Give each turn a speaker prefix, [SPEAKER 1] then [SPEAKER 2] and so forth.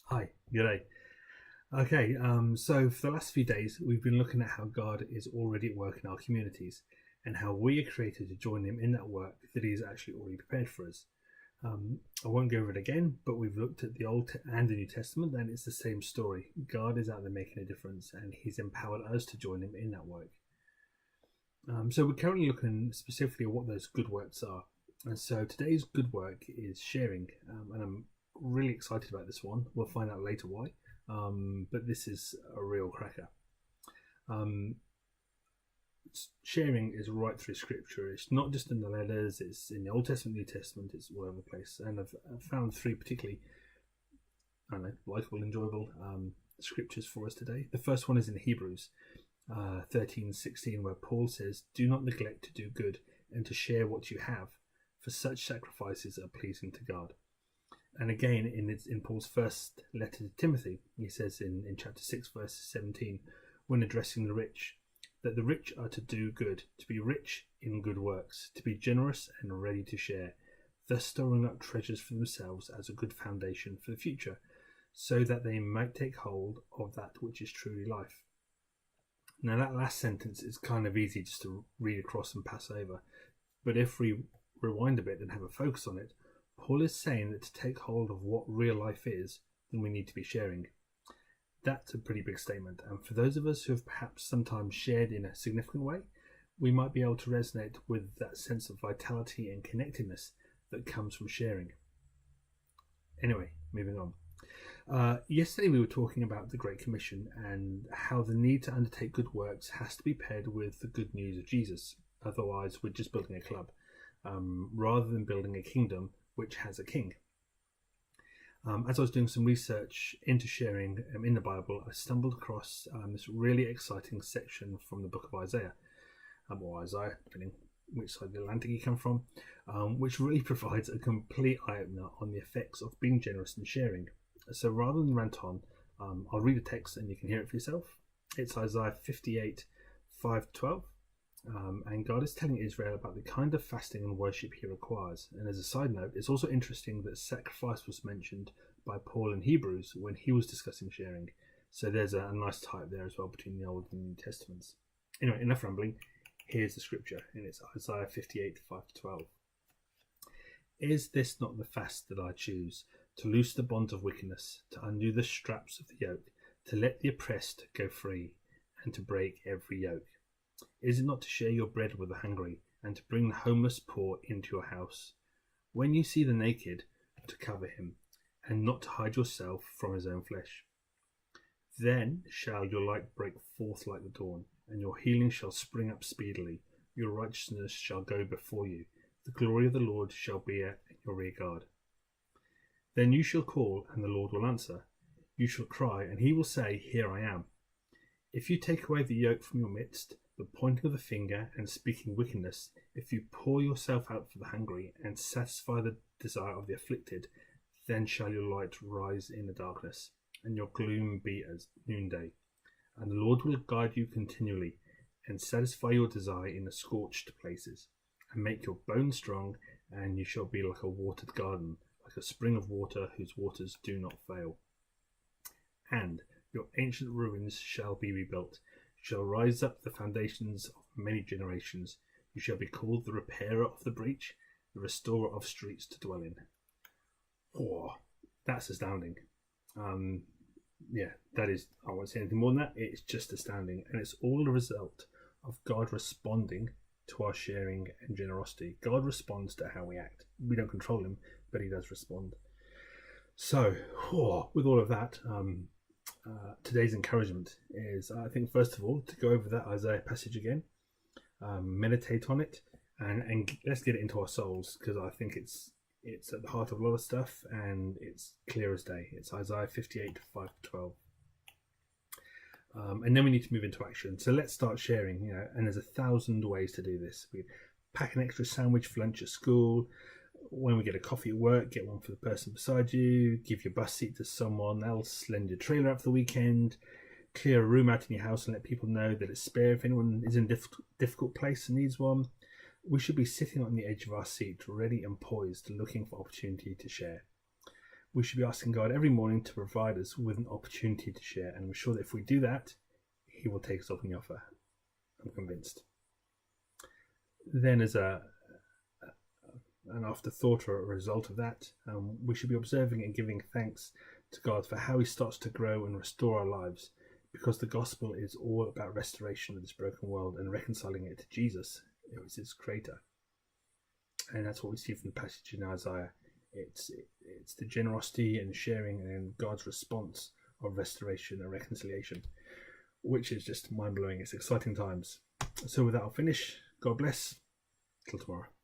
[SPEAKER 1] Hi, g'day. Okay, so for the last few days, we've been looking at how God is already at work in our communities and how we are created to join Him in that work that He has actually already prepared for us. I won't go over it again, but we've looked at the and the New Testament, and it's the same story. God is out there making a difference, and He's empowered us to join Him in that work. So we're currently looking specifically at what those good works are. And so today's good work is sharing, and I'm really excited about this one. We'll find out later why. But this is a real cracker. Um, Sharing is right through Scripture. It's not just in the letters. It's in the Old Testament, New Testament. It's all over the place. And I've found three particularly, I don't know, likable, enjoyable scriptures for us today. The first one is in Hebrews 13:16, where Paul says, "Do not neglect to do good and to share what you have, for such sacrifices are pleasing to God." And again, in Paul's first letter to Timothy, he says in chapter 6, verse 17, when addressing the rich, that the rich are to do good, to be rich in good works, to be generous and ready to share, thus storing up treasures for themselves as a good foundation for the future, so that they might take hold of that which is truly life. Now, that last sentence is kind of easy just to read across and pass over, but if we rewind a bit and have a focus on it, Paul is saying that to take hold of what real life is, then we need to be sharing. That's a pretty big statement, and for those of us who have perhaps sometimes shared in a significant way, we might be able to resonate with that sense of vitality and connectedness that comes from sharing. Anyway, moving on. Yesterday we were talking about the Great Commission and how the need to undertake good works has to be paired with the good news of Jesus. Otherwise, we're just building a club, rather than building a kingdom which has a king. As I was doing some research into sharing in the Bible, I stumbled across this really exciting section from the book of Isaiah, or Isaiah, depending which side of the Atlantic you come from, which really provides a complete eye-opener on the effects of being generous and sharing. So rather than rant on, I'll read the text and you can hear it for yourself. It's Isaiah 58, 5-12. And God is telling Israel about the kind of fasting and worship He requires. And as a side note, it's also interesting that sacrifice was mentioned by Paul in Hebrews when he was discussing sharing. So there's a nice tie there as well between the Old and New Testaments. Anyway, enough rambling. Here's the scripture, and it's Isaiah 58, 5-12. "Is this not the fast that I choose, to loose the bonds of wickedness, to undo the straps of the yoke, to let the oppressed go free, and to break every yoke? Is it not to share your bread with the hungry, and to bring the homeless poor into your house? When you see the naked, to cover him, and not to hide yourself from his own flesh. Then shall your light break forth like the dawn, and your healing shall spring up speedily. Your righteousness shall go before you. The glory of the Lord shall be at your rear guard. Then you shall call, and the Lord will answer. You shall cry, and He will say, Here I am. If you take away the yoke from your midst, the pointing of the finger and speaking wickedness, if you pour yourself out for the hungry and satisfy the desire of the afflicted, then shall your light rise in the darkness, and your gloom be as noonday. And the Lord will guide you continually, and satisfy your desire in the scorched places, and make your bones strong, and you shall be like a watered garden, like a spring of water whose waters do not fail. And your ancient ruins shall be rebuilt. You shall rise up the foundations of many generations. You shall be called the repairer of the breach, the restorer of streets to dwell in." Oh, that's astounding. That is, I won't say anything more than that. It's just astounding. And it's all a result of God responding to our sharing and generosity. God responds to how we act. We don't control Him, but He does respond. So, with all of that, today's encouragement is, I think, first of all, to go over that Isaiah passage again, meditate on it, and let's get it into our souls, because I think it's at the heart of a lot of stuff, and it's clear as day. It's Isaiah 58, 5-12. And then we need to move into action. So let's start sharing, and there's 1,000 ways to do this. We pack an extra sandwich for lunch at school. When we get a coffee at work, get one for the person beside you. Give your bus seat to someone else. Lend your trailer out for the weekend. Clear a room out in your house and let people know that it's spare if anyone is in a difficult place and needs one. We should be sitting on the edge of our seat, ready and poised, looking for opportunity to share. we should be asking God every morning to provide us with an opportunity to share, and we're sure that if we do that, He will take us up on the offer. I'm convinced. Then, as an afterthought or a result of that, we should be observing and giving thanks to God for how He starts to grow and restore our lives, because the gospel is all about restoration of this broken world and reconciling it to Jesus, who is its creator. And that's what we see from the passage in Isaiah. It's the generosity and sharing and God's response of restoration and reconciliation, which is just mind-blowing. It's exciting times. So with that, I'll finish. God bless. Till tomorrow.